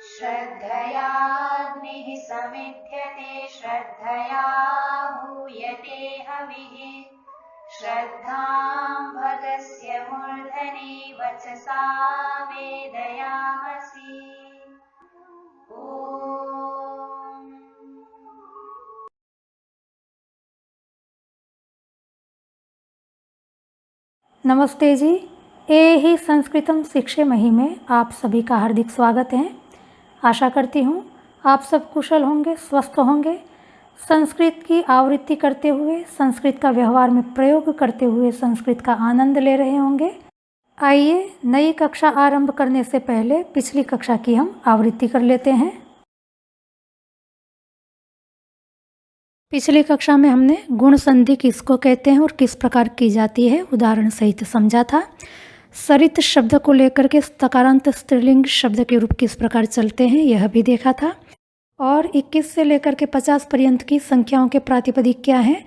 श्रद्धयाग्निः समिध्यते श्रद्धया हूयते हविः श्रद्धां भगस्य मूर्धनि वचसा वेदयामसि। नमस्ते जी। ए ही संस्कृतम शिक्षे मही में आप सभी का हार्दिक स्वागत है। आशा करती हूँ आप सब कुशल होंगे, स्वस्थ होंगे। संस्कृत की आवृत्ति करते हुए, संस्कृत का व्यवहार में प्रयोग करते हुए संस्कृत का आनंद ले रहे होंगे। आइए नई कक्षा आरंभ करने से पहले पिछली कक्षा की हम आवृत्ति कर लेते हैं। पिछली कक्षा में हमने गुण संधि किसको कहते हैं और किस प्रकार की जाती है उदाहरण सहित समझा था। सरित शब्द को लेकर के तकारांत स्त्रीलिंग शब्द के रूप किस प्रकार चलते हैं यह भी देखा था। और 21 से लेकर के 50 पर्यंत की संख्याओं के प्रातिपदिक क्या हैं,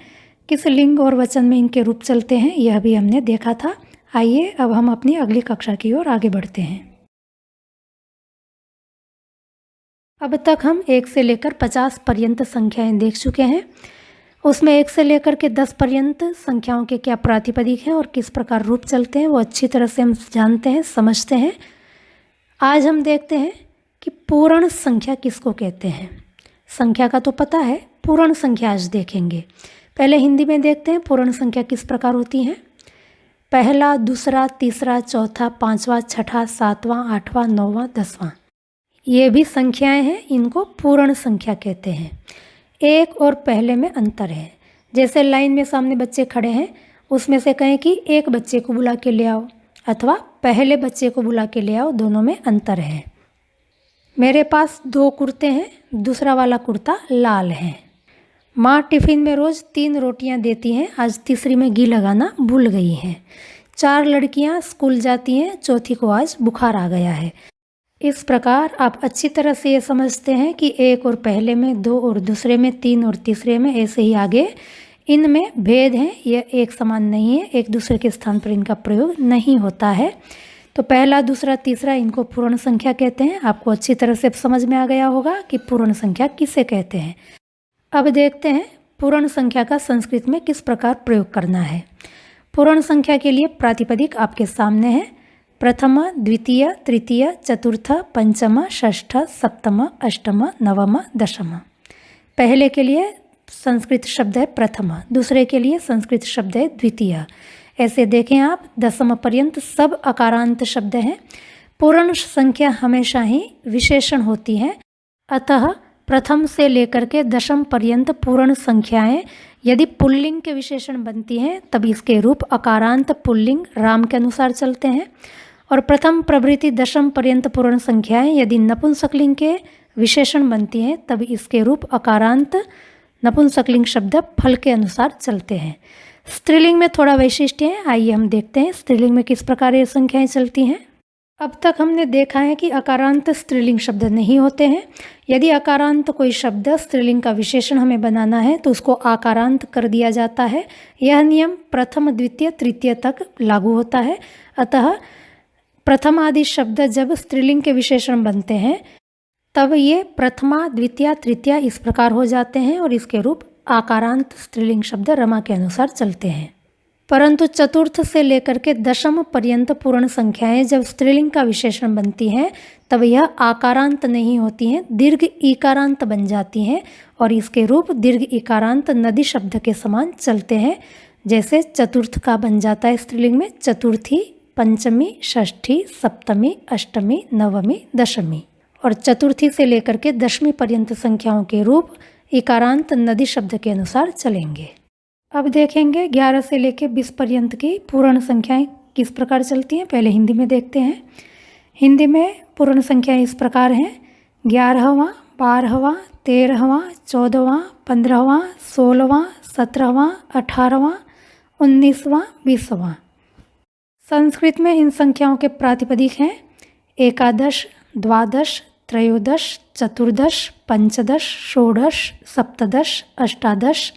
किस लिंग और वचन में इनके रूप चलते हैं यह भी हमने देखा था। आइए अब हम अपनी अगली कक्षा की ओर आगे बढ़ते हैं। अब तक हम 1 से लेकर 50 पर्यंत संख्याएं देख चुके हैं। उसमें 1 से लेकर के 10 पर्यंत संख्याओं के क्या प्रातिपदिक हैं और किस प्रकार रूप चलते हैं वो अच्छी तरह से हम जानते हैं, समझते हैं। आज हम देखते हैं कि पूर्ण संख्या किसको कहते हैं। संख्या का तो पता है, पूर्ण संख्या आज देखेंगे। पहले हिंदी में देखते हैं पूर्ण संख्या किस प्रकार होती हैं। पहला, दूसरा, तीसरा, चौथा, पाँचवा, छठा, सातवां, आठवां, नौवां, 10वां, ये भी संख्याएं हैं, इनको पूर्ण संख्या कहते हैं। एक और पहले में अंतर है। जैसे लाइन में सामने बच्चे खड़े हैं, उसमें से कहें कि एक बच्चे को बुला के ले आओ अथवा पहले बच्चे को बुला के ले आओ, दोनों में अंतर है। मेरे पास 2 कुर्ते हैं, दूसरा वाला कुर्ता लाल है। माँ टिफ़िन में रोज़ 3 रोटियां देती हैं, आज तीसरी में घी लगाना भूल गई हैं। 4 लड़कियां स्कूल जाती हैं, चौथी को आज बुखार आ गया है। इस प्रकार आप अच्छी तरह से ये समझते हैं कि एक और पहले में, 2 और दूसरे में, 3 और तीसरे में, ऐसे ही आगे इनमें भेद हैं। यह एक समान नहीं है, एक दूसरे के स्थान पर इनका प्रयोग नहीं होता है। तो पहला, दूसरा, तीसरा इनको पूर्ण संख्या कहते हैं। आपको अच्छी तरह से समझ में आ गया होगा कि पूर्ण संख्या किसे कहते हैं। अब देखते हैं पूर्ण संख्या का संस्कृत में किस प्रकार प्रयोग करना है। पूर्ण संख्या के लिए प्रातिपदिक आपके सामने है। प्रथम, द्वितीय, तृतीय, चतुर्थ, पंचम, षष्ठ, सप्तम, अष्टम, नवम, दशम। पहले के लिए संस्कृत शब्द है प्रथम, दूसरे के लिए संस्कृत शब्द है द्वितीय। ऐसे देखें आप, दशम पर्यंत सब अकारांत शब्द हैं। पूर्ण संख्या हमेशा ही विशेषण होती है, अतः प्रथम से लेकर के दशम पर्यंत पूर्ण संख्याएं यदि पुल्लिंग के विशेषण बनती हैं तब इसके रूप अकारांत पुल्लिंग राम के अनुसार चलते हैं। और प्रथम प्रभृति दशम पर्यंत पूर्ण संख्याएं यदि नपुंसकलिंग के विशेषण बनती हैं तब इसके रूप अकारांत नपुंसकलिंग शब्द फल के अनुसार चलते हैं। स्त्रीलिंग में थोड़ा वैशिष्ट्य है, आइए हम देखते हैं स्त्रीलिंग में किस प्रकार ये संख्याएं चलती हैं। अब तक हमने देखा है कि अकारांत स्त्रीलिंग शब्द नहीं होते हैं। यदि अकारांत कोई शब्द स्त्रीलिंग का विशेषण हमें बनाना है तो उसको आकारांत कर दिया जाता है। यह नियम प्रथम, द्वितीय, तृतीय तक लागू होता है। अतः प्रथम आदि शब्द जब स्त्रीलिंग के विशेषण बनते हैं तब ये प्रथमा, द्वितीय, तृतीय इस प्रकार हो जाते हैं और इसके रूप आकारांत स्त्रीलिंग शब्द रमा के अनुसार चलते हैं। परंतु चतुर्थ से लेकर के दशम पर्यंत पूर्ण संख्याएं जब स्त्रीलिंग का विशेषण बनती हैं तब यह आकारांत नहीं होती हैं, दीर्घ इकारांत बन जाती हैं और इसके रूप दीर्घ इकारांत नदी शब्द के समान चलते हैं। जैसे चतुर्थ का बन जाता है स्त्रीलिंग में चतुर्थी, पंचमी, षष्ठी, सप्तमी, अष्टमी, नवमी, दशमी। और चतुर्थी से लेकर के दशमी पर्यंत संख्याओं के रूप इकारांत नदी शब्द के अनुसार चलेंगे। अब देखेंगे 11 से लेकर 20 पर्यंत की पूर्ण संख्याएं किस प्रकार चलती हैं। पहले हिंदी में देखते हैं। हिंदी में पूर्ण संख्याएं इस प्रकार हैं: 11वां, 12वां, 13वां, 14वां, 15वां, 16वां, 17वां, 18वां, 19वां, 20वां। संस्कृत में इन संख्याओं के प्रातिपदिक हैं एकादश, द्वादश, त्रयोदश, चतुर्दश, पंचदश, षोडश, सप्तदश, अष्टादश।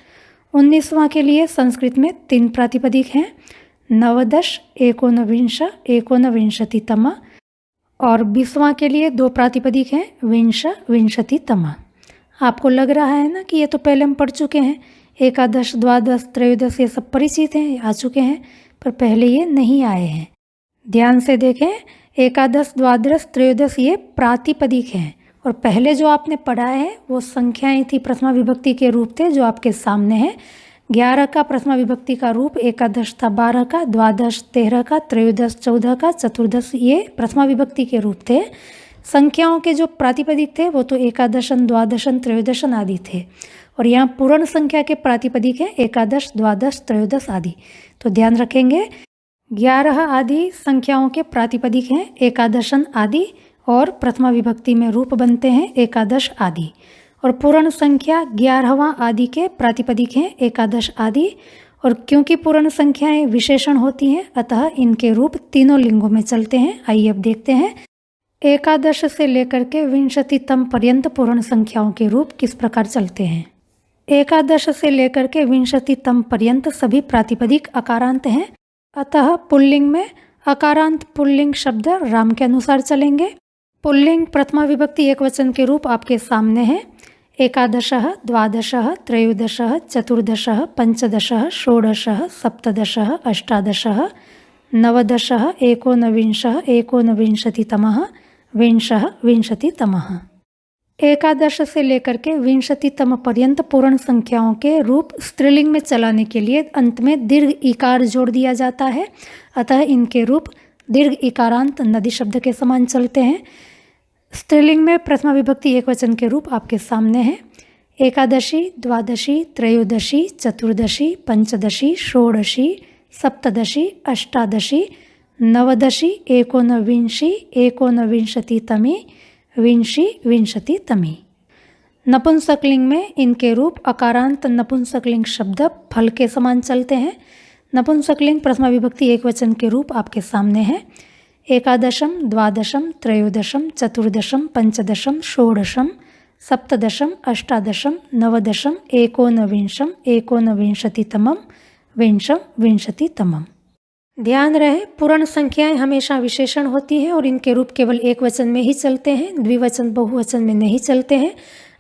19वां के लिए संस्कृत में 3 प्रातिपदिक हैं नवदश, एकोनविंश, एकोनविंशतितम। और 20वां के लिए 2 प्रातिपदिक हैं, विंश, विंशतितम। आपको लग रहा है ना कि ये तो पहले हम पढ़ चुके हैं, एकादश, द्वादश, त्रयोदश ये सब परिचित हैं, आ चुके हैं, पर पहले ये नहीं आए हैं। ध्यान से देखें, एकादश, द्वादश, त्रयोदश ये प्रातिपदिक हैं और पहले जो आपने पढ़ा है वो संख्याएं थी, प्रथमा विभक्ति के रूप थे जो आपके सामने हैं। 11 का प्रथमा विभक्ति का रूप, एकादश था 12 का, द्वादश 13 का, त्रयोदश 14 का, चतुर्दश ये प्रथमा विभक्ति के रूप थे। संख्याओं के जो प्रातिपदिक थे वो तो एकादशन, द्वादशन, त्रयोदशन आदि थे और यहाँ पूर्ण संख्या के प्रातिपदिक हैं एकादश, द्वादश, त्रयोदश आदि। तो ध्यान रखेंगे 11 आदि संख्याओं के प्रातिपदिक हैं एकादशन आदि और प्रथमा विभक्ति में रूप बनते हैं एकादश आदि। और पूर्ण संख्या 11वां आदि के प्रातिपदिक हैं एकादश आदि। और क्योंकि पूर्ण संख्याएं विशेषण होती हैं अतः इनके रूप तीनों लिंगों में चलते हैं। आइए अब देखते हैं एकादश से लेकर के विंशतितम पर्यंत पूर्ण संख्याओं के रूप किस प्रकार चलते हैं। एकादश से लेकर के विंशतितम पर्यंत सभी प्रातिपदिक अकारांत हैं, अतः पुल्लिंग में अकारांत पुल्लिंग शब्द राम के अनुसार चलेंगे। पुल्लिंग प्रथमा विभक्ति एकवचन के रूप आपके सामने हैं। एकादशः, द्वादशः, त्रयोदशः, चतुर्दशः, पंचदशः, षोडशः, सप्तदशः, अष्टादशः, नवदशः, एकोनविंशः, एकोनविंशतितमः, विंशः, विंशतितमः। एकादश से लेकर के विंशतितम पर्यंत पूर्ण संख्याओं के रूप स्त्रीलिंग में चलाने के लिए अंत में दीर्घ इकार जोड़ दिया जाता है, अतः इनके रूप दीर्घ इकारांत नदी शब्द के समान चलते हैं। स्त्रीलिंग में प्रथमा विभक्ति एकवचन के रूप आपके सामने हैं। एकादशी, द्वादशी, त्रयोदशी, चतुर्दशी, पंचदशी, षोडशी, सप्तदशी, अष्टादशी, नवदशी, एकोनविंशी, एकोनविंशतितमी, विंशी, विंशतितमी। नपुंसकलिंग में इनके रूप अकारांत नपुंसकलिंग शब्द फल के समान चलते हैं। नपुंसकलिंग प्रथमा विभक्ति एकवचन के रूप आपके सामने हैं। एकादशम, द्वादशम, त्रयोदशम, चतुर्दशम, पंचदशम, षोडशम, सप्तदशम, अष्टादशम, नवदशम, एकोनविंशम, एकोनविंशतितमम, विंशम, विंशतितमम। ध्यान रहे पूर्ण संख्याएं हमेशा विशेषण होती हैं और इनके रूप केवल एक वचन में ही चलते हैं, द्विवचन बहुवचन में नहीं चलते हैं।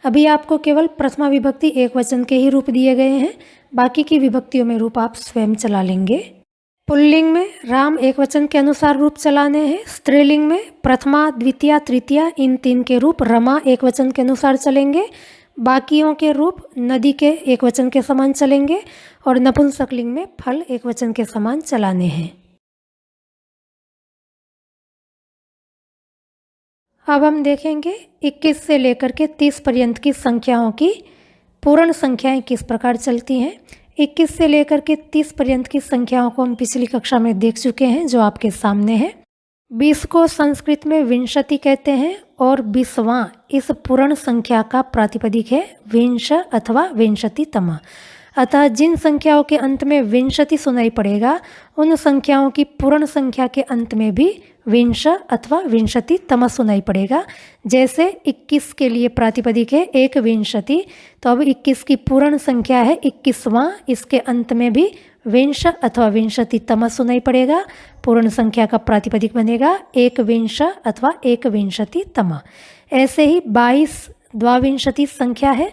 अभी आपको केवल प्रथमा विभक्ति एक वचन के ही रूप दिए गए हैं, बाकी की विभक्तियों में रूप आप स्वयं चला लेंगे। पुल्लिंग में राम एक वचन के अनुसार रूप चलाने हैं। स्त्रीलिंग में प्रथमा, द्वितीया, तृतीया इन 3 के रूप रमा एक वचन के अनुसार चलेंगे, बाकियों के रूप नदी के एक वचन के समान चलेंगे और नपुंसकलिंग में फल एक वचन के समान चलाने हैं। अब हम देखेंगे 21 से लेकर के 30 पर्यंत की संख्याओं की पूर्ण संख्याएं किस प्रकार चलती हैं। 21 से लेकर के 30 पर्यंत की संख्याओं को हम पिछली कक्षा में देख चुके हैं जो आपके सामने है। 20 को संस्कृत में विंशति कहते हैं और 20वां इस पूर्ण संख्या का प्रातिपदिक है विंश अथवा विंशतितम। अतः जिन संख्याओं के अंत में विंशति सुनाई पड़ेगा उन संख्याओं की पूर्ण संख्या के अंत में भी विंश अथवा विंशतितम सुनाई पड़ेगा। जैसे 21 के लिए प्रातिपदिक है एक विंशति, तो अब 21 की पूर्ण संख्या है 21वां, इसके अंत में भी विंश अथवा विंशतितम सुनाई पड़ेगा। पूर्ण संख्या का प्रातिपदिक बनेगा एक विंश अथवा एक विंशतितम। ऐसे ही 22 द्वाविंशति संख्या है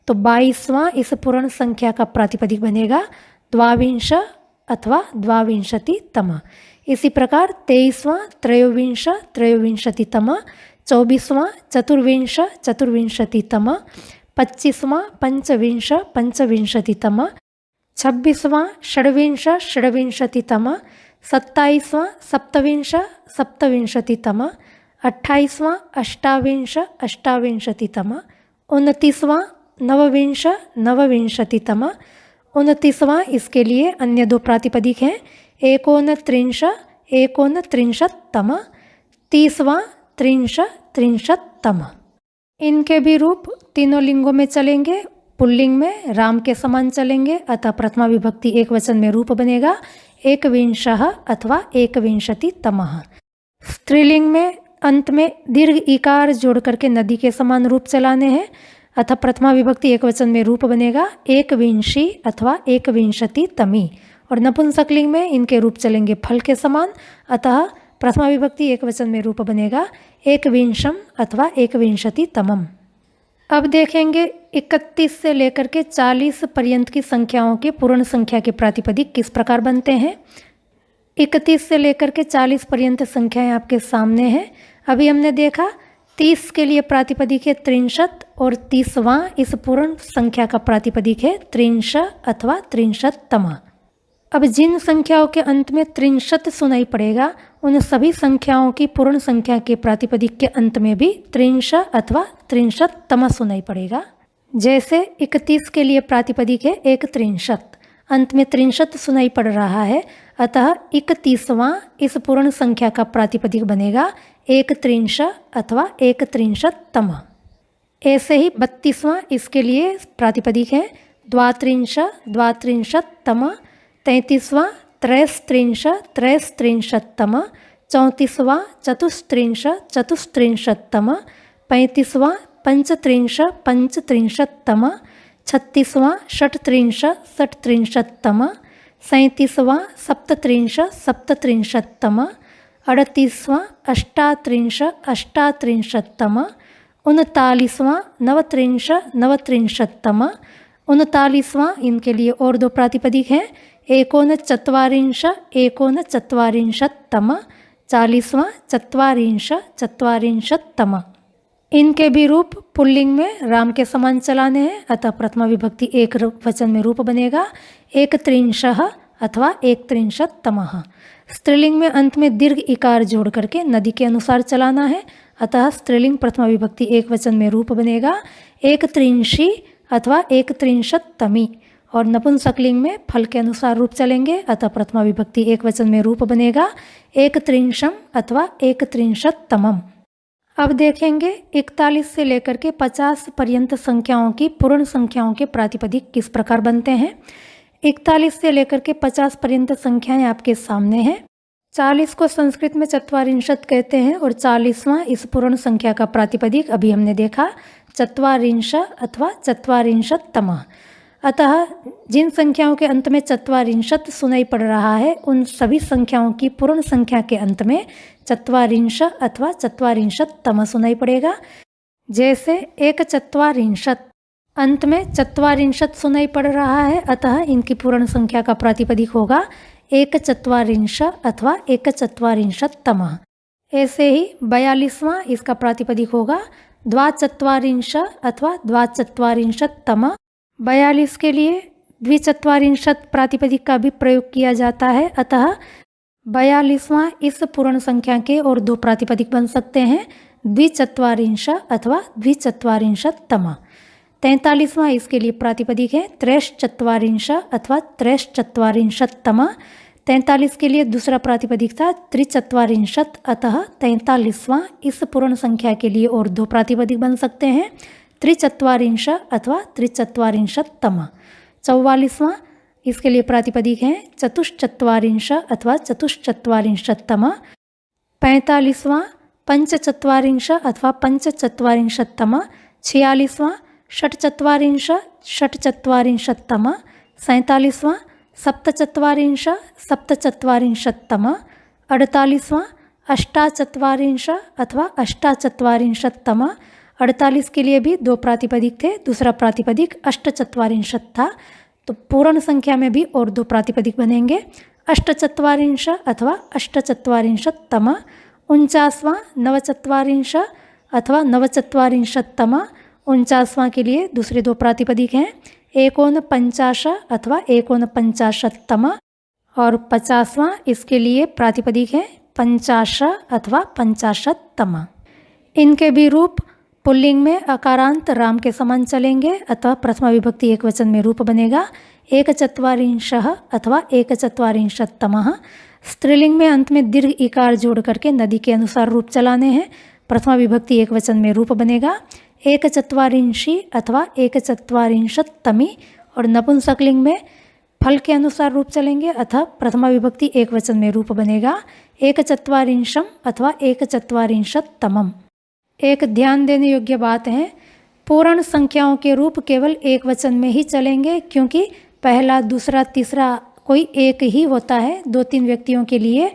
तो 22वां इस पूर्ण संख्या का प्रातिपदिक बनेगा द्वाविंश अथवा द्वाविंशतितम। इसी प्रकार 23वां त्रयोविंश त्रयोविंशतितम, 24वां चतुर्विंश चतुर्विंशतितम, 25वां पंचविंश पंचविंशतितम, 26वां षड्विंश षड्विंशतितम, 27वां सप्तविंश सप्तविंशतितम, 28वां अष्टाविंश अष्टाविंशतितम, 29वां नवविंश नवविंशतितम, 29वां इसके लिए अन्य 2 प्रातिपदिक हैं एकोनत्रिंश एकोनत्रिंशत्तम, 30वां त्रिंश त्रिंशत्तम। इनके भी रूप तीनों लिंगों में चलेंगे। पुल्लिंग में राम के समान चलेंगे, अतः प्रथमा विभक्ति एक वचन में रूप बनेगा एकविंशः अथवा एकविंशतितमः। स्त्रीलिंग में अंत में दीर्घ इकार जोड़ करके नदी के समान रूप चलाने हैं, अतः प्रथमा विभक्ति एक वचन में रूप बनेगा एकविंशी अथवा एकविंशतितमी और नपुंसकलिंग में इनके रूप चलेंगे फल के समान, अतः प्रथमा विभक्ति एकवचन में रूप बनेगा एकविंशम अथवा एकविंशतितमम। अब देखेंगे 31 से लेकर के 40 पर्यंत की संख्याओं के पूर्ण संख्या के प्रातिपदिक किस प्रकार बनते हैं। 31 से लेकर के 40 पर्यंत संख्याएं आपके सामने हैं। अभी हमने देखा 30 के लिए प्रातिपदिक है 63 और 30वां इस पूर्ण संख्या का प्रातिपदिक है 63 अथवा 63तम। अब जिन संख्याओं के अंत में 63 सुनाई पड़ेगा उन सभी संख्याओं की पूर्ण संख्या के प्रातिपदिक के अंत में भी 63 अथवा 63तम सुनाई पड़ेगा। जैसे 31 के लिए प्रातिपदिक है 163, अंत में 63 सुनाई पड़ रहा है, अतः 31वां इस पूर्ण संख्या का प्रातिपदिक बनेगा 163 अथवा 163तम। ऐसे ही 32वां इसके लिए प्रातिपदिक है 32 द्वात्रिंशत्तम, 33वां 33 त्रैस्त्रिंशत्तम, 34वां 34 चतुस्त्रिंशत्तम, 35वां 35 पंचत्रिंशत्तम, 36वां 38 षट्त्रिंशत्तम, 37वां 37 सप्तत्रिंशत्तम, 38वां 38 अष्टात्रिंशत्तम, 39वां 39 नवत्रिंशत्तम, 39वां इनके लिए और दो प्रातिपदिक हैं 39 एकोनचत्वारिंशत्तम, 40वां 40 चत्वारिंशत्तम। इनके भी रूप पुल्लिंग में राम के समान चलाने हैं, अतः प्रथमा विभक्ति एक वचन में रूप बनेगा 1त्रिंशः अथवा 1त्रिंशत्तमः। स्त्रीलिंग में अंत में दीर्घ इकार जोड़ करके नदी के अनुसार चलाना है, अतः स्त्रीलिंग प्रथमा विभक्ति एक वचन में रूप बनेगा 1त्रिंशी अथवा 1त्रिंशत्तमी। और नपुंसकलिंग में फल के अनुसार रूप चलेंगे, अतः प्रथमा विभक्ति एक वचन में रूप बनेगा 1त्रिंशम अथवा 1त्रिंशत्तमम। अब देखेंगे 41 से लेकर के 50 पर्यंत संख्याओं की पूर्ण संख्याओं के प्रातिपदिक किस प्रकार बनते हैं। 41 से लेकर के 50 पर्यंत संख्याएं आपके सामने हैं। 40 को संस्कृत में चत्वारिंशत् कहते हैं और 40वां इस पूर्ण संख्या का प्रातिपदिक अभी हमने देखा चत्वारिंश अथवा चत्वारिंशत्तमः। अतः जिन संख्याओं के अंत में चत्वारिंशत् सुनाई पड़ रहा है उन सभी संख्याओं की पूर्ण संख्या के अंत में चत्वारिंश अथवा चत्वारिंशत्तम सुनाई पड़ेगा। जैसे एक चत्वारिंशत्, अंत में चत्वारिंशत् सुनाई पड़ रहा है, अतः इनकी पूर्ण संख्या का प्रातिपदिक होगा एक चत्वारिंश अथवा एक चत्वारिंशत्तमः। ऐसे ही 42वां इसका प्रातिपदिक होगा द्वाचत्वारिंश अथवा द्वाचत्वारिंशत्तम। 42 के लिए द्विचत्वारिंशत् प्रातिपदिक का भी प्रयोग किया जाता है, अतः 42वां इस पूर्ण संख्या के और दो प्रातिपदिक बन सकते हैं द्विचत्वारिंश अथवा द्विचत्वारिंशत्तम। 43वां इसके लिए प्रातिपदिक है त्रैश्चत्वारिंश अथवा त्रैश्चत्वारिंशत्तम। 43 के लिए दूसरा प्रातिपदिक था त्रिचत्वारिंशत्, अतः 43वां इस पूर्ण संख्या के लिए और दो प्रातिपदिक बन सकते हैं त्रिचत्वारिंश अथवा त्रिचत्वारिंशत्तम। 44वां इसके लिए प्रातिपदिक है चतुश्चत्वारिंश अथवा चतुश्चत्वारिंशत्तम। 45वां पंचचत्वारिंश अथवा पंचचत्वारिंशत्तम। 46वां षट्चत्वारिंश षट्चत्वारिंशत्तम। 47वां सप्तचत्वारिंश सप्तचत्वारिंशत्तम। 48वां अष्टाचत्वारिंश अथवा अष्टाचत्वारिंशत्तम। 48 के लिए भी दो प्रातिपदिक थे, दूसरा प्रातिपदिक अष्टचत्वारिंशत् था, तो पूर्ण संख्या में भी और दो प्रातिपदिक बनेंगे अष्टचत्वारिंश अथवा अष्टचत्वारिंशत्तम। 49वां नवचत्वारिंश अथवा नवचत्वारिंशत्तम। 49वां के लिए दूसरे दो प्रातिपदिक हैं एकोनपंचाश अथवा एकोनपंचाशत्तम। और 50वां इसके लिए प्रातिपदिक है पंचाश अथवा पंचाशत्तम। इनके भी रूप पुल्लिंग में अकारांत राम के समान चलेंगे, अतः प्रथमा विभक्ति एक वचन में रूप बनेगा एकचत्वारिंशः अथवा एकचत्वारिंशत्तमः। स्त्रीलिंग में अंत में दीर्घ इकार जोड़ करके नदी के अनुसार रूप चलाने हैं। प्रथमा विभक्ति एक वचन में रूप बनेगा एकचत्वारिंशी अथवा एकचत्वारिंशत्तमी। और नपुंसकलिंग में फल के अनुसार रूप चलेंगे, अतः प्रथमा विभक्ति एक वचन में रूप बनेगा एकचत्वारिंशम अथवा एकचत्वारिंशत्तमम। एक ध्यान देने योग्य बात है, पूर्ण संख्याओं के रूप केवल एक वचन में ही चलेंगे, क्योंकि पहला दूसरा तीसरा कोई एक ही होता है, 2-3 व्यक्तियों के लिए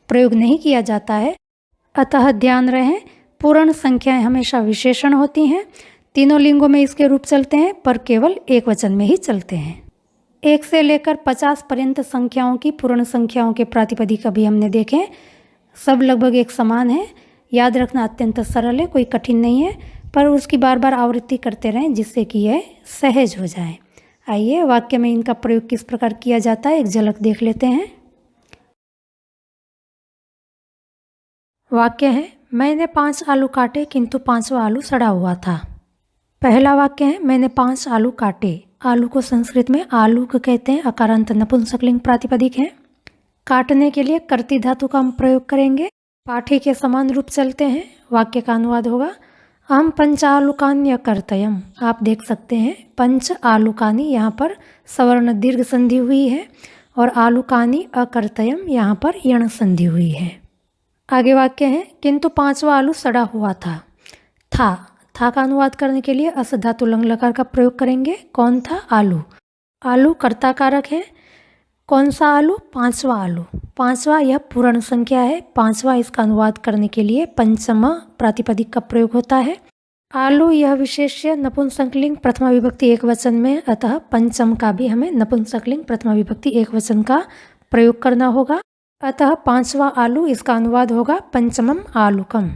प्रयोग नहीं किया जाता है। अतः ध्यान रहे, पूर्ण संख्याएं हमेशा विशेषण होती हैं। तीनों लिंगों में इसके रूप चलते हैं पर केवल एक वचन में ही चलते हैं। 1 से लेकर 50 पर्यंत संख्याओं की पूर्ण संख्याओं के प्रातिपदिक अभी हमने देखे। सब लगभग एक समान है, याद रखना अत्यंत सरल है, कोई कठिन नहीं है, पर उसकी बार बार आवृत्ति करते रहें जिससे कि यह सहज हो जाए। आइए वाक्य में इनका प्रयोग किस प्रकार किया जाता है एक झलक देख लेते हैं। वाक्य है, मैंने 5 आलू काटे किंतु 5वां आलू सड़ा हुआ था। पहला वाक्य है, मैंने 5 आलू काटे। आलू को संस्कृत में आलूक कहते हैं, अकारांत नपुंसकलिंग प्रातिपदिक है। काटने के लिए कर्ती धातु का हम प्रयोग करेंगे। पाठी के समान रूप चलते हैं। वाक्य का अनुवाद होगा, अहम पंच आलुकान्य अकर्तयम। आप देख सकते हैं पंच आलुकानी यहाँ पर सवर्ण दीर्घ संधि हुई है और आलुकानी अकर्तयम यहाँ पर यण संधि हुई है। आगे वाक्य है, किंतु 5वां आलू सड़ा हुआ था। था का अनुवाद करने के लिए अस धातु लंग लकार का प्रयोग करेंगे। कौन था? आलू। आलू कर्ता कारक है। कौन सा आलू? 5वां आलू। 5वां यह पूर्ण संख्या है। 5वां इसका अनुवाद करने के लिए पंचम प्रातिपदिक का प्रयोग होता है। आलू यह विशेष्य नपुंसकलिंग प्रथमा विभक्ति एक वचन में, अतः पंचम का भी हमें नपुंसकलिंग प्रथमा विभक्ति एक वचन का प्रयोग करना होगा। अतः 5वां आलू इसका अनुवाद होगा पंचमम आलूकम।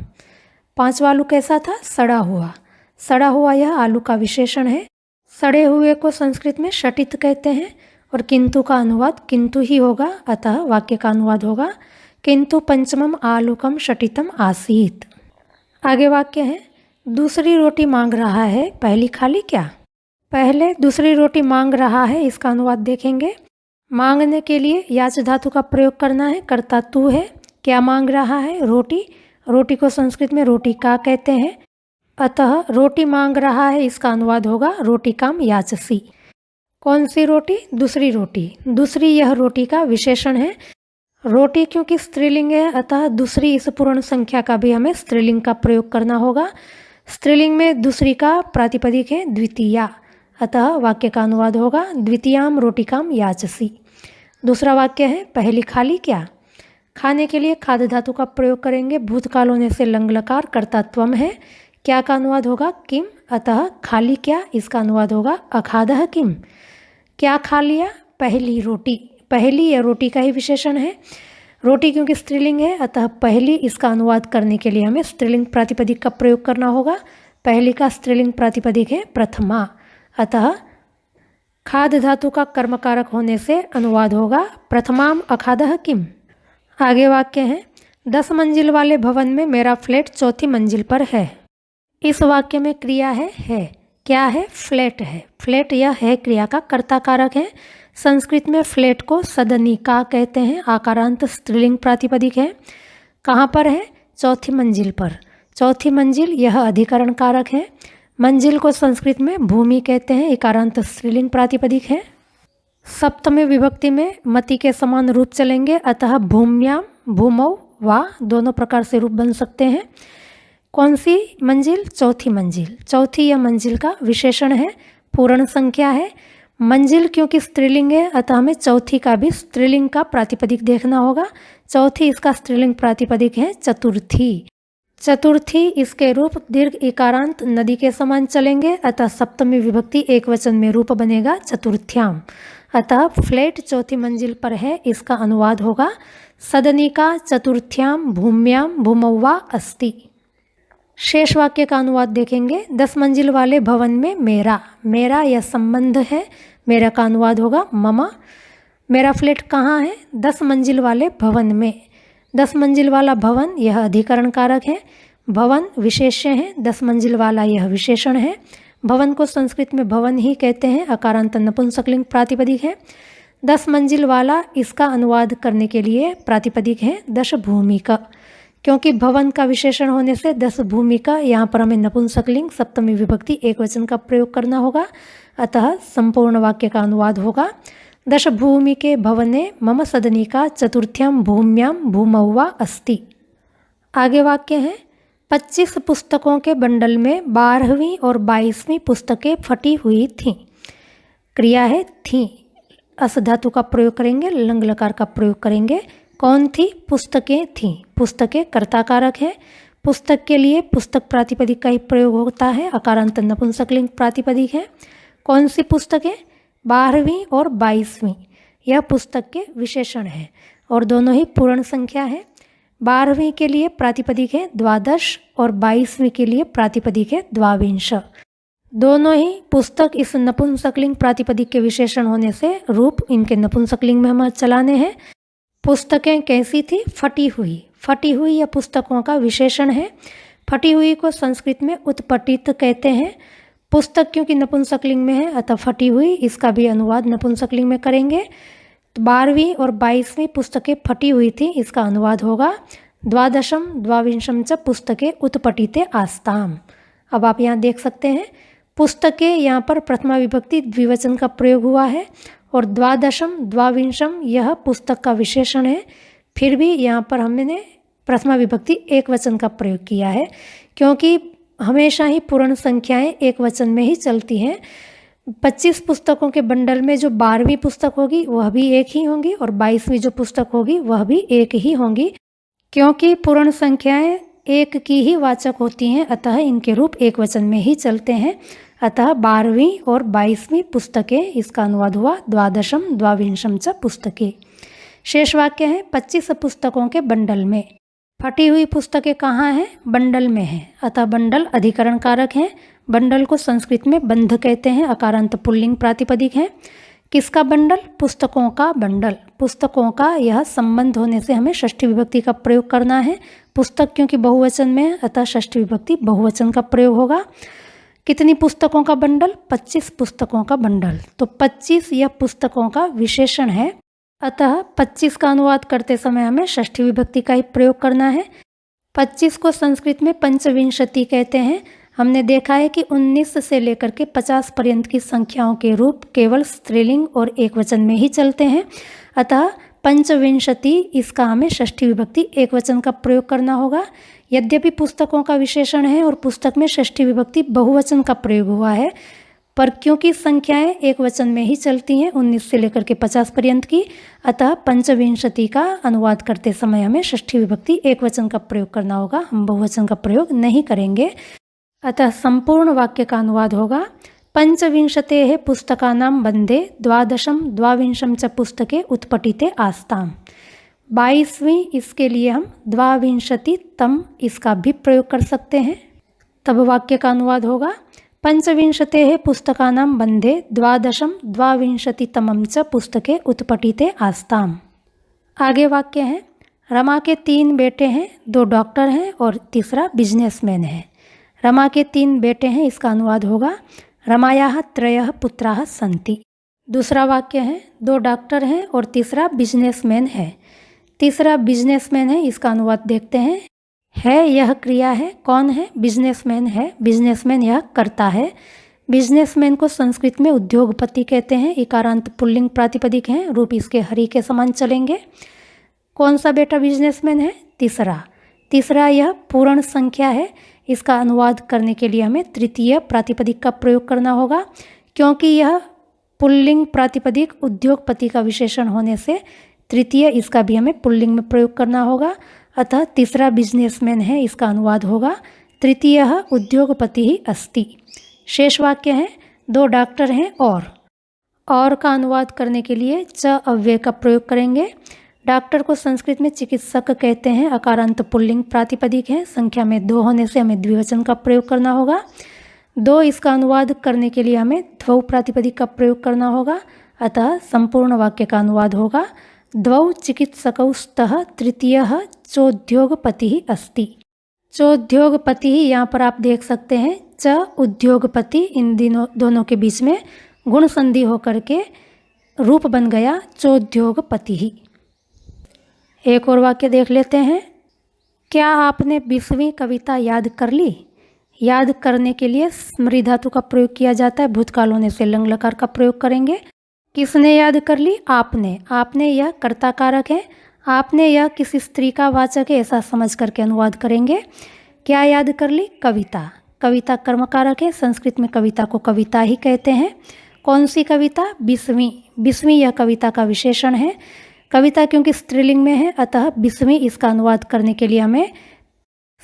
5वां आलू कैसा था? सड़ा हुआ। सड़ा हुआ यह आलू का विशेषण है। सड़े हुए को संस्कृत में शटित कहते हैं और किंतु का अनुवाद किंतु ही होगा। अतः वाक्य का अनुवाद होगा, किंतु पंचमम आलूकम शटितम आसीत। आगे वाक्य है, दूसरी रोटी मांग रहा है, पहली खाली क्या? पहले दूसरी रोटी मांग रहा है, इसका अनुवाद देखेंगे। मांगने के लिए याच धातु का प्रयोग करना है। कर्ता तू है। क्या मांग रहा है? रोटी। रोटी को संस्कृत में रोटी का कहते हैं। अतः रोटी मांग रहा है इसका अनुवाद होगा रोटी काम याचसी। कौन सी रोटी? दूसरी रोटी। दूसरी यह रोटी का विशेषण है। रोटी क्योंकि स्त्रीलिंग है, अतः दूसरी इस पूर्ण संख्या का भी हमें स्त्रीलिंग का प्रयोग करना होगा। स्त्रीलिंग में दूसरी का प्रातिपदिक है द्वितीया, अतः वाक्य का अनुवाद होगा द्वितीयाम रोटिकाम याचसी। दूसरा वाक्य है, पहली खाली क्या? खाने के लिए खाद धातु का प्रयोग करेंगे। भूतकाल होने से लंग लकार कर्तात्वम है। क्या का अनुवाद होगा? किम। अतः खाली क्या इसका अनुवाद होगा अखादह किम। क्या खा लिया? पहली रोटी। पहली या रोटी का ही विशेषण है। रोटी क्योंकि स्त्रीलिंग है, अतः पहली इसका अनुवाद करने के लिए हमें स्त्रीलिंग प्रातिपदिक का प्रयोग करना होगा। पहली का स्त्रीलिंग प्रातिपदिक है प्रथमा, अतः खाद धातु का कर्मकारक होने से अनुवाद होगा प्रथमाम अखादह किम। आगे वाक्य है, 10 मंजिल वाले भवन में मेरा फ्लैट 4थी मंजिल पर है। इस वाक्य में क्रिया है। क्या है? फ्लैट है। फ्लैट यह है क्रिया का कर्ता कारक है। संस्कृत में फ्लैट को सदनिका कहते हैं, आकारांत स्त्रीलिंग प्रातिपदिक है। कहाँ पर है? 4थी मंजिल पर। 4थी मंजिल यह अधिकरण कारक है। मंजिल को संस्कृत में भूमि कहते हैं, इकारांत स्त्रीलिंग प्रातिपदिक है। सप्तमी विभक्ति में मति के समान रूप चलेंगे, अतः भूम्याम भूमौ वा दोनों प्रकार से रूप बन सकते हैं। कौन सी मंजिल? 4थी मंजिल। चौथी यह मंजिल का विशेषण है, पूर्ण संख्या है। मंजिल क्योंकि स्त्रीलिंग है, अतः हमें चौथी का भी स्त्रीलिंग का प्रातिपदिक देखना होगा। चौथी इसका स्त्रीलिंग प्रातिपदिक है चतुर्थी। चतुर्थी इसके रूप दीर्घ इकारांत नदी के समान चलेंगे, अतः सप्तमी विभक्ति एक वचन में रूप बनेगा चतुर्थ्याम। अतः फ्लैट 4थी मंजिल पर है, इसका अनुवाद होगा सदनिका चतुर्थ्याम भूम्याम भूमौवा अस्ति। शेष वाक्य का अनुवाद देखेंगे। 10 मंजिल वाले भवन में मेरा यह संबंध है। मेरा का अनुवाद होगा मम। मेरा फ्लैट कहाँ है? 10 मंजिल वाले भवन में। 10 मंजिल वाला भवन यह अधिकरण कारक है। भवन विशेष्य है, 10 मंजिल वाला यह विशेषण है। भवन को संस्कृत में भवन ही कहते हैं, अकारांत नपुंसकलिंग प्रातिपदिक है। 10 मंजिल वाला इसका अनुवाद करने के लिए प्रातिपदिक है 10 भूमिका। क्योंकि भवन का विशेषण होने से 10 भूमिका, यहाँ पर हमें नपुंसकलिंग सप्तमी विभक्ति एक वचन का प्रयोग करना होगा। अतः संपूर्ण वाक्य का अनुवाद होगा 10 भूमिके भवने मम सदनिका चतुर्थ्याम भूम्याम भूमौवा अस्ति। आगे वाक्य है, 25 पुस्तकों के बंडल में 12वीं और 22वीं पुस्तकें फटी हुई थीं। क्रिया है थी। अस धातु का प्रयोग करेंगे, लंग लकार का प्रयोग करेंगे। कौन थी? पुस्तकें थीं। पुस्तकें कर्ता कारक है। पुस्तक के लिए पुस्तक प्रातिपदिक का ही प्रयोग होता है, अकारांत नपुंसकलिंग प्रातिपदिक है। कौन सी पुस्तकें? 12वीं और 22वीं, यह पुस्तक के विशेषण हैं और दोनों ही पूर्ण संख्या है। 12वीं के लिए प्रातिपदिक है द्वादश और 22वीं के लिए प्रातिपदिक है द्वाविंश। दोनों ही पुस्तक इस नपुंसकलिंग प्रातिपदिक के विशेषण होने से रूप इनके नपुंसकलिंग में हम चलाने हैं। पुस्तकें कैसी थी? फटी हुई। फटी हुई यह पुस्तकों का विशेषण है। फटी हुई को संस्कृत में उत्पटित कहते हैं। पुस्तक क्योंकि नपुंसकलिंग में है अतः फटी हुई, इसका भी अनुवाद नपुंसकलिंग में करेंगे। तो 12वीं और 22वीं पुस्तकें फटी हुई थी, इसका अनुवाद होगा द्वादशम द्वाविंशम च पुस्तकें उत्पटिते आस्ताम। अब आप यहाँ देख सकते हैं पुस्तकें, यहाँ पर प्रथमा विभक्ति द्विवचन का प्रयोग हुआ है और द्वादशम द्वाविंशम यह पुस्तक का विशेषण है। फिर भी यहाँ पर हमने प्रथमा विभक्ति एक वचन का प्रयोग किया है क्योंकि हमेशा ही पूर्ण संख्याएं एक वचन में ही चलती हैं। 25 पुस्तकों के बंडल में जो 12वीं पुस्तक होगी वह भी एक ही होंगी और 22वीं जो पुस्तक होगी वह भी एक ही होंगी। क्योंकि पूर्ण संख्याएं एक की ही वाचक होती हैं अतः इनके रूप एक वचन में ही चलते हैं। अतः 12वीं और 22वीं पुस्तकें, इसका अनुवाद हुआ द्वादशम द्वाविंशम च पुस्तकें। शेष वाक्य है 25 पुस्तकों के बंडल में। फटी हुई पुस्तकें कहाँ हैं? बंडल में हैं, अतः बंडल अधिकरण कारक हैं। बंडल को संस्कृत में बंध कहते हैं, अकारांत पुल्लिंग प्रातिपदिक है। किसका बंडल? पुस्तकों का बंडल। पुस्तकों का यह संबंध होने से हमें षष्ठी विभक्ति का प्रयोग करना है। पुस्तक क्योंकि बहुवचन में है अतः षष्ठी विभक्ति बहुवचन का प्रयोग होगा। कितनी पुस्तकों का बंडल? 25 पुस्तकों का बंडल। तो 25 यह पुस्तकों का विशेषण है, अतः 25 का अनुवाद करते समय हमें षष्ठी विभक्ति का ही प्रयोग करना है। 25 को संस्कृत में पंचविंशति कहते हैं। हमने देखा है कि 19 से लेकर के 50 पर्यंत की संख्याओं के रूप केवल स्त्रीलिंग और एक वचन में ही चलते हैं, अतः पंचविंशति इसका हमें षष्ठी विभक्ति एक वचन का प्रयोग करना होगा। यद्यपि पुस्तकों का विशेषण है और पुस्तक में षष्ठी विभक्ति बहुवचन का प्रयोग हुआ है, पर क्योंकि संख्याएं एक वचन में ही चलती हैं 19 से लेकर के 50 पर्यंत की, अतः पंचविंशति का अनुवाद करते समय हमें षष्ठी विभक्ति एक वचन का प्रयोग करना होगा, हम बहुवचन का प्रयोग नहीं करेंगे। अतः संपूर्ण वाक्य का अनुवाद होगा पंचविंशतेः पुस्तकानां बंधे द्वादशम द्वाविंशम च पुस्तके उत्पटिते आस्ताम। 22वीं, इसके लिए हम द्वाविंशति तम इसका भी प्रयोग कर सकते हैं। तब वाक्य का अनुवाद होगा पंचविंशतेः पुस्तकानां बंधे द्वादशम द्वाविंशतितमं च पुस्तके उत्पटिते आस्ताम। आगे वाक्य है रमा के 3 बेटे हैं, 2 डॉक्टर हैं और तीसरा बिजनेसमैन है। रमा के 3 बेटे हैं, इसका अनुवाद होगा रमायाः 3 पुत्राः सन्ति। दूसरा वाक्य है 2 डॉक्टर हैं और तीसरा बिजनेसमैन है। तीसरा बिजनेसमैन है, इसका अनुवाद देखते हैं। है यह क्रिया है, कौन है? बिजनेसमैन है। बिजनेसमैन यह कर्ता है। बिजनेसमैन को संस्कृत में उद्योगपति कहते हैं, इकारांत पुल्लिंग प्रातिपदिक हैं, रूप इसके हरि के समान चलेंगे। कौन सा बेटा बिजनेसमैन है? तीसरा। तीसरा यह पूर्ण संख्या है, इसका अनुवाद करने के लिए हमें तृतीय प्रातिपदिक का प्रयोग करना होगा। क्योंकि यह पुल्लिंग प्रातिपदिक उद्योगपति का विशेषण होने से तृतीय इसका भी हमें पुल्लिंग में प्रयोग करना होगा, अतः तीसरा बिजनेसमैन है, इसका अनुवाद होगा तृतीय उद्योगपति ही अस्ति। शेष वाक्य है 2 डॉक्टर हैं और का अनुवाद करने के लिए च अव्यय का प्रयोग करेंगे। डॉक्टर को संस्कृत में चिकित्सक कहते हैं, अकारांत पुल्लिंग प्रातिपदिक है, संख्या में 2 होने से हमें द्विवचन का प्रयोग करना होगा। 2 इसका अनुवाद करने के लिए हमें द्वौ प्रातिपदिक का प्रयोग करना होगा, अतः संपूर्ण वाक्य का अनुवाद होगा द्वौ चिकित्सकौ स्तः तृतीयः चोद्योगपति अस्ति। चोद्योगपति, यहाँ पर आप देख सकते हैं च उद्योगपति, इन दोनों के बीच में गुण संधि होकर के रूप बन गया चोद्योगपति ही। एक और वाक्य देख लेते हैं। क्या आपने 20वीं कविता याद कर ली? याद करने के लिए स्मृति धातु का प्रयोग किया जाता है, भूतकाल होने से लंग लकार का प्रयोग करेंगे। किसने याद कर ली? आपने। आपने यह कर्ता कारक है, आपने यह किसी स्त्री का वाचक है, ऐसा समझ करके अनुवाद करेंगे। क्या याद कर ली? कविता। कविता कर्म कारक है, संस्कृत में कविता को कविता ही कहते हैं। कौन सी कविता? 20वीं। 20वीं यह कविता का विशेषण है। कविता क्योंकि स्त्रीलिंग में है, अतः 20वीं इसका अनुवाद करने के लिए हमें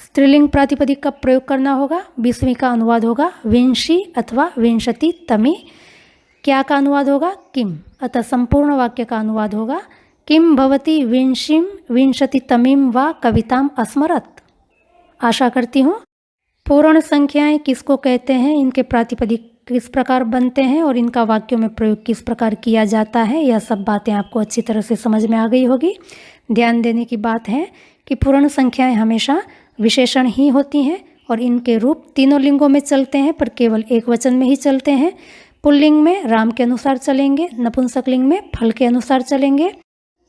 स्त्रीलिंग प्रातिपदिक का प्रयोग करना होगा। 20वीं का अनुवाद होगा विंशी अथवा विंशति तमी। क्या का अनुवाद होगा? किम। अतः संपूर्ण वाक्य का अनुवाद होगा किम भवती विंशीम विंशति तमीम व कविताम अस्मरत। आशा करती हूँ। पूर्ण संख्याएं किसको कहते हैं, इनके प्रातिपदिक किस प्रकार बनते हैं और इनका वाक्यों में प्रयोग किस प्रकार किया जाता है, यह सब बातें आपको अच्छी तरह से समझ में आ गई होगी। ध्यान देने की बात है कि पूर्ण संख्याएं हमेशा विशेषण ही होती हैं और इनके रूप तीनों लिंगों में चलते हैं, पर केवल एक वचन में ही चलते हैं। पुल्लिंग में राम के अनुसार चलेंगे, नपुंसकलिंग में फल के अनुसार चलेंगे,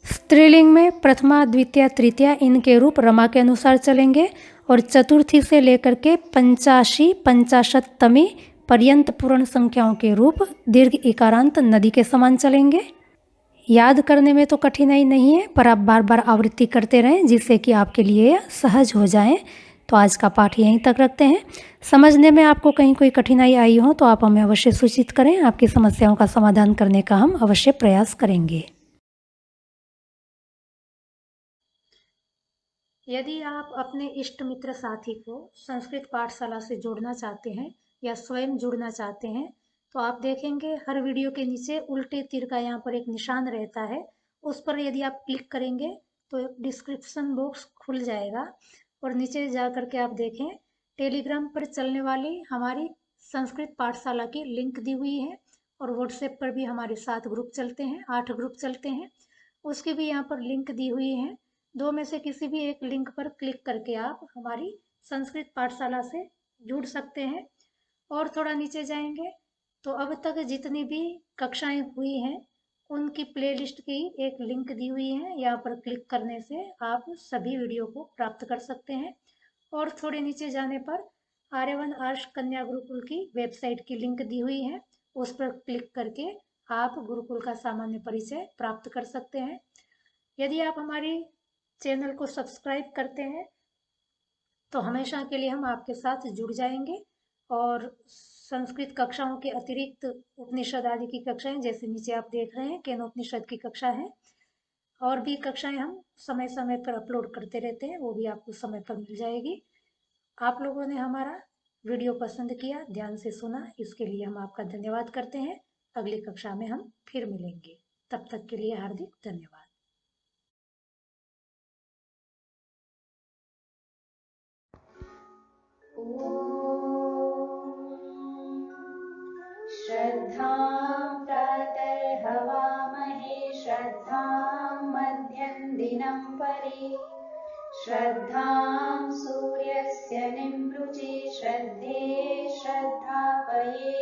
स्त्रीलिंग में प्रथमा द्वितीय तृतीया इनके रूप रमा के अनुसार चलेंगे और चतुर्थी से लेकर के 85 पंचाशतमी पर्यंत पूर्ण संख्याओं के रूप दीर्घ इकारांत नदी के समान चलेंगे। याद करने में तो कठिनाई नहीं है, पर आप बार बार आवृत्ति करते रहें जिससे कि आपके लिए सहज हो जाए। तो आज का पाठ यहीं तक रखते हैं। समझने में आपको कहीं कोई कठिनाई आई हो तो आप हमें अवश्य सूचित करें। आपकी समस्याओं का समाधान करने का हम अवश्य प्रयास करेंगे। यदि आप अपने इष्ट मित्र साथी को संस्कृत पाठशाला से जोड़ना चाहते हैं या स्वयं जुड़ना चाहते हैं तो आप देखेंगे हर वीडियो के नीचे उल्टे तीर का यहाँ पर एक निशान रहता है, उस पर यदि आप क्लिक करेंगे तो डिस्क्रिप्शन बॉक्स खुल जाएगा और नीचे जा करके आप देखें टेलीग्राम पर चलने वाली हमारी संस्कृत पाठशाला की लिंक दी हुई है और व्हाट्सएप पर भी हमारे 7 ग्रुप चलते हैं, 8 ग्रुप चलते हैं, उसकी भी यहाँ पर लिंक दी हुई है। दो में से किसी भी एक लिंक पर क्लिक करके आप हमारी संस्कृत पाठशाला से जुड़ सकते हैं। और थोड़ा नीचे जाएंगे तो अब तक जितनी भी कक्षाएं हुई हैं उनकी प्लेलिस्ट की एक लिंक दी हुई है, यहाँ पर क्लिक करने से आप सभी वीडियो को प्राप्त कर सकते हैं। और थोड़े नीचे जाने पर आर्यवन आर्ष कन्या गुरुकुल की वेबसाइट की लिंक दी हुई है, उस पर क्लिक करके आप गुरुकुल का सामान्य परिचय प्राप्त कर सकते हैं। यदि आप हमारी चैनल को सब्सक्राइब करते हैं तो हमेशा के लिए हम आपके साथ जुड़ जाएंगे और संस्कृत कक्षाओं के अतिरिक्त उपनिषद आदि की कक्षाएं, जैसे नीचे आप देख रहे हैं केनोपनिषद की कक्षा है, और भी कक्षाएं हम समय समय पर अपलोड करते रहते हैं, वो भी आपको समय पर मिल जाएगी। आप लोगों ने हमारा वीडियो पसंद किया, ध्यान से सुना, इसके लिए हम आपका धन्यवाद करते हैं। अगली कक्षा में हम फिर मिलेंगे, तब तक के लिए हार्दिक धन्यवाद। श्रद्धां प्रातर्हवामहे श्रद्धां मध्यं दिनं परि श्रद्धां सूर्यस्य निमृचे श्रद्धे श्रद्धापये